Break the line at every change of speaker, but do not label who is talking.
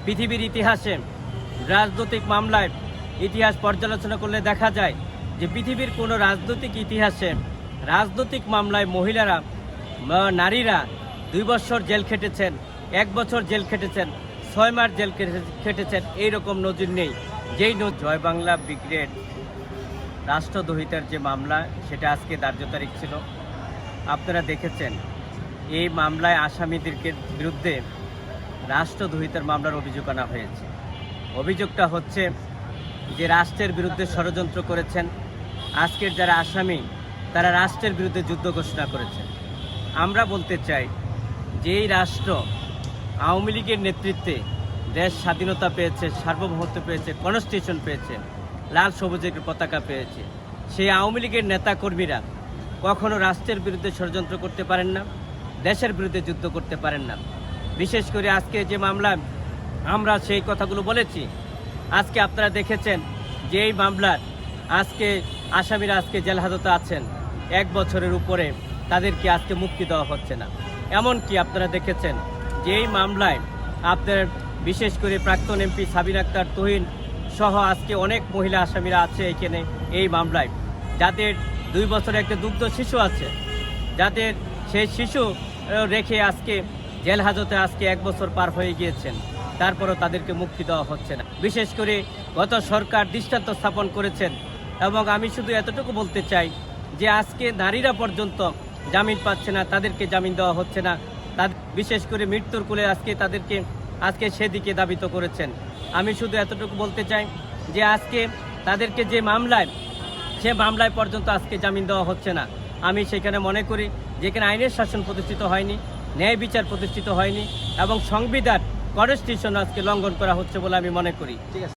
পৃথিবীর ইতিহাসে রাজনৈতিক মামলায় ইতিহাস পর্যালোচনা করলে দেখা যায় যে পৃথিবীর কোনো রাজনৈতিক ইতিহাসে রাজনৈতিক মামলায় মহিলারা নারীরা 2 বছর জেল খেটেছেন, 1 বছর জেল খেটেছেন, 6 মাস জেল খেটেছেন, এইরকম নজির নেই। যেই জয় বাংলা ব্রিগেড রাষ্ট্রদ্রোহিতার যে মামলা সেটা আজকে ধার্য তারিখ ছিল। আপনারা দেখেছেন এই মামলায় আসামিদেরকে বিরুদ্ধে রাষ্ট্রদ্রোহিতার মামলার অভিযোগ আনা হয়েছে। অভিযোগটা হচ্ছে যে রাষ্ট্রের বিরুদ্ধে ষড়যন্ত্র করেছেন। আজকের যারা আসামি তারা রাষ্ট্রের বিরুদ্ধে যুদ্ধ ঘোষণা করেছেন। আমরা বলতে চাই যে এই রাষ্ট্র আওয়ামী লীগের নেতৃত্বে দেশ স্বাধীনতা পেয়েছে, সার্বভৌমত্ব পেয়েছে, কনস্টিটিউশন পেয়েছে, লাল সবুজের পতাকা পেয়েছে। সেই আওয়ামী লীগের নেতাকর্মীরা কখনো রাষ্ট্রের বিরুদ্ধে ষড়যন্ত্র করতে পারেন না, দেশের বিরুদ্ধে যুদ্ধ করতে পারেন না। বিশেষ করে আজকে যে মামলা আমরা সেই কথাগুলো বলেছি। আজকে আপনারা দেখেছেন যে এই মামলার আজকে আসামিরা আজকে জেল হাজতে আছেন 1 বছরের উপরে, তাদেরকে আজকে মুক্তি দেওয়া হচ্ছে না। এমনকি আপনারা দেখেছেন যে এই মামলায় আপনার বিশেষ করে প্রাক্তন এমপি সাবিনা আক্তার তুহিন সহ আজকে অনেক মহিলা আসামিরা আছে এখানে এই মামলায়, যাদের 2 বছরের একটা দুগ্ধ শিশু আছে, যাদের সেই শিশু রেখে আজকে জেল হাজতে আজকে 1 বছর পার হয়ে গিয়েছেন, তারপরও তাদেরকে মুক্তি দেওয়া হচ্ছে না। বিশেষ করে গত সরকার দৃষ্টান্ত স্থাপন করেছেন। এবং আমি শুধু এতটুকু বলতে চাই যে আজকে নারীরা পর্যন্ত জামিন পাচ্ছে না, তাদেরকে জামিন দেওয়া হচ্ছে না। বিশেষ করে মৃত্যুর কোলে আজকে সেদিকে ধাবিত করেছেন। আমি শুধু এতটুকু বলতে চাই যে আজকে তাদেরকে যে মামলায় সে মামলায় পর্যন্ত আজকে জামিন দেওয়া হচ্ছে না। আমি সেখানে মনে করি যেখানে আইনের শাসন প্রতিষ্ঠিত হয়নি, ন্যায় বিচার প্রতিষ্ঠিত হয়নি এবং সংবিধান কনস্টিটিউশন আজকে লঙ্ঘন করা হচ্ছে বলে আমি মনে করি। ঠিক আছে।